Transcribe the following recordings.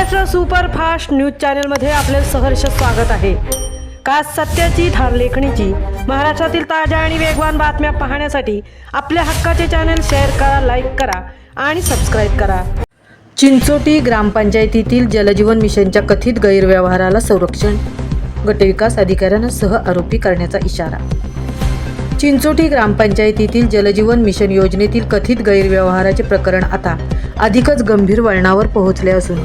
Maharashtra superfast news चॅनलमध्ये आपले सहर्ष स्वागत आहे। का सत्याची धार लेखणीची महाराष्ट्रातील ताज्या आणि वेगवान बातम्या पाहण्यासाठी आपल्या हक्काचे चॅनल शेअर करा, लाईक करा आणि सबस्क्राइब करा। चिंचोटी ग्रामपंचायतीतील जलजीवन मिशनच्या कथित गैरव्यवहाराला संरक्षण, गटविकास अधिकाऱ्यांना सह आरोपी करण्याचा इशारा। चिंचोटी ग्रामपंचायतीतील जलजीवन मिशन योजनेतील कथित गैरव्यवहाराचे प्रकरण आता अधिकच गंभीर वळणावर पोहोचले असून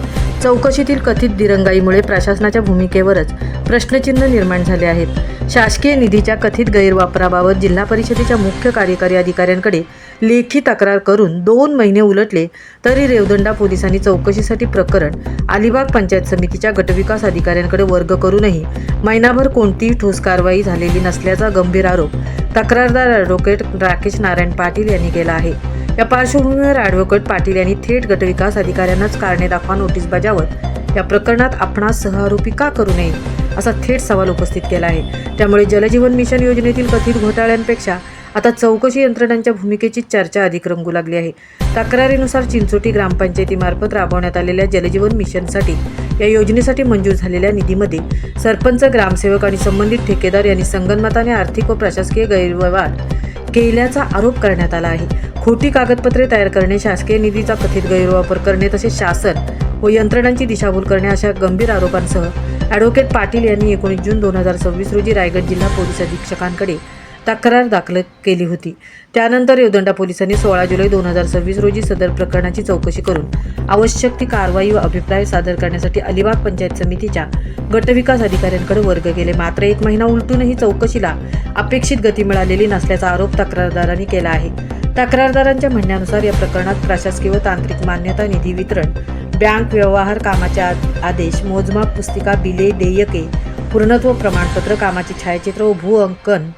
चौकशीतील कथित दिरंगाईमुळे प्रशासनाच्या भूमिकेवरच प्रश्नचिन्ह निर्माण झाले आहेत। शासकीय निधीच्या कथित गैरवापराबाबत जिल्हा परिषदेच्या मुख्य कार्यकारी अधिकाऱ्यांकडे लेखी तक्रार करून 2 महिने उलटले तरी रेवदंडा पोलिसांनी चौकशीसाठी प्रकरण अलिबाग पंचायत समितीच्या गटविकास अधिकाऱ्यांकडे वर्ग करूनही महिनाभर कोणतीही ठोस कारवाई झालेली नसल्याचा गंभीर आरोप तक्रारदार ॲडव्होकेट राकेश नारायण पाटील यांनी केला आहे। या पार्श्वभूमीवर ॲडव्होकेट पाटील यांनी थेट गटविकास अधिकाऱ्यांनाच कारणे दाखवा नोटीस बजावत या प्रकरणात आपणास सहआरोपी का करू नये असा थेट सवाल उपस्थित केला आहे। त्यामुळे जलजीवन मिशन योजनेतील कथित घोटाळ्यांपेक्षा आता चौकशी यंत्रणांच्या भूमिकेची चर्चा अधिक रंगू लागली आहे। तक्रारीनुसार चिंचोटी ग्रामपंचायतीमार्फत राबवण्यात आलेल्या जलजीवन मिशनसाठी या योजनेसाठी मंजूर झालेल्या निधीमध्ये सरपंच, ग्रामसेवक आणि संबंधित ठेकेदार यांनी संगनमताने आर्थिक व प्रशासकीय गैरव्यवहार केल्याचा आरोप करण्यात आला आहे। खोटी कागदपत्रे तयार करणे, शासकीय निधीचा कथित गैरवापर करणे तसेच शासन व यंत्रणांची दिशाभूल करणे अशा गंभीर आरोपांसह ॲडव्होकेट पाटील यांनी 19 जून 2026 रोजी रायगड जिल्हा पोलीस अधीक्षकांकडे तक्रार दाखल केली होती। त्यानंतर रेवदंडा पोलिसांनी 16 जुलै 2026 रोजी सदर प्रकरणाची चौकशी करून आवश्यक ती कारवाई व अभिप्राय सादर करण्यासाठी अलिबाग पंचायत समितीच्या गटविकास अधिकाऱ्यांकडे वर्ग केले। मात्र 1 महिना उलटूनही चौकशीला अपेक्षित गती मिळालेली नसल्याचा आरोप तक्रारदारांनी केला आहे। तक्रारदारांच्या म्हणण्यानुसार या प्रकरणात प्रशासकीय व तांत्रिक मान्यता, निधी वितरण, बँक व्यवहार, कामाचे आदेश, मोजमाप पुस्तिका, बिले, देयके, पूर्णत्व प्रमाणपत्र, कामाचे छायाचित्र व भूअंकन,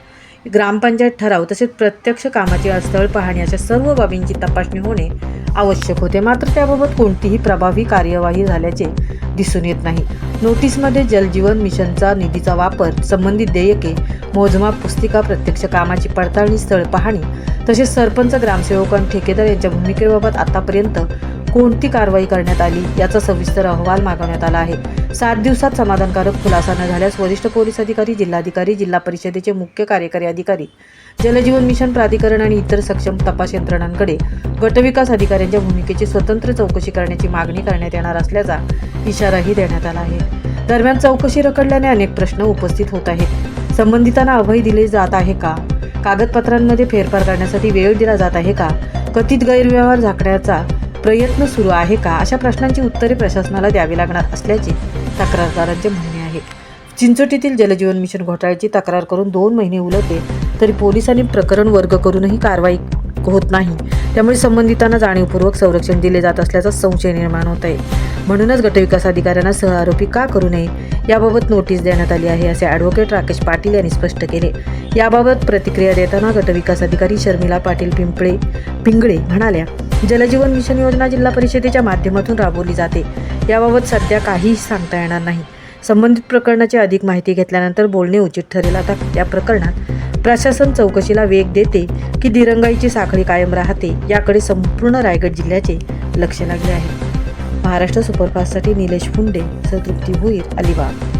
ग्रामपंचायत ठराव तसेच प्रत्यक्ष कामाची स्थळ पाहणी अशा सर्व बाबींची तपासणी होणे आवश्यक होते। मात्र त्याबाबत कोणतीही प्रभावी कार्यवाही झाल्याचे दिसून येत नाही। नोटीसमध्ये जलजीवन मिशनचा निधीचा वापर, संबंधित देयके, मोजमाप पुस्तिका, प्रत्यक्ष कामाची पडताळणी, स्थळ पाहणी तसेच सरपंच, ग्रामसेवक आणि ठेकेदार यांच्या भूमिकेबाबत आतापर्यंत कोणती कारवाई करण्यात आली याचा सविस्तर अहवाल मागवण्यात आला आहे। 7 दिवसात समाधानकारक खुलासा न झाल्यास वरिष्ठ पोलीस अधिकारी, जिल्हाधिकारी, जिल्हा परिषदेचे मुख्य कार्यकारी अधिकारी, जलजीवन मिशन प्राधिकरण आणि इतर सक्षम तपास यंत्रणांकडे गटविकास अधिकाऱ्यांच्या भूमिकेची स्वतंत्र चौकशी करण्याची मागणी करण्यात येणार असल्याचा इशाराही देण्यात आला आहे। दरम्यान चौकशी रखडल्याने अनेक प्रश्न उपस्थित होत आहेत। संबंधितांना अभय दिले जात आहे का? कागदपत्रांमध्ये फेरफार करण्यासाठी वेळ दिला जात आहे का? कथित गैरव्यवहार झाकण्याचा प्रयत्न सुरू आहे का? अशा प्रश्नांची उत्तरे प्रशासनाला द्यावी लागणार असल्याचे तक्रारदारांचे म्हणणे आहे। चिंचोटीतील जलजीवन मिशन घोटाळ्याची तक्रार करून 2 महिने उलटले तरी पोलिसांनी प्रकरण वर्ग करूनही कारवाई होत नाही। त्यामुळे संबंधितांना जाणीवपूर्वक संरक्षण दिले जात असल्याचा संशय निर्माण होत आहे। म्हणूनच गटविकास अधिकाऱ्यांना सहआरोपी का करू नये याबाबत नोटीस देण्यात आली आहे, असे ॲडव्होकेट राकेश पाटील यांनी स्पष्ट केले। याबाबत प्रतिक्रिया देताना गटविकास अधिकारी शर्मिला पाटील पिंगळे म्हणाल्या, जलजीवन मिशन योजना जिल्हा परिषदेच्या माध्यमातून राबवली जाते। याबाबत सध्या काहीही सांगता येणार नाही। संबंधित प्रकरणाची अधिक माहिती घेतल्यानंतर बोलणे उचित ठरेल। आता या प्रकरणात प्रशासन चौकशीला वेग देते की दिरंगाईची साखळी कायम राहते याकडे संपूर्ण रायगड जिल्ह्याचे लक्ष लागले आहे। महाराष्ट्र सुपरफास्टसाठी निलेश फुंडे, तृप्ती भोईर, अलिबाग।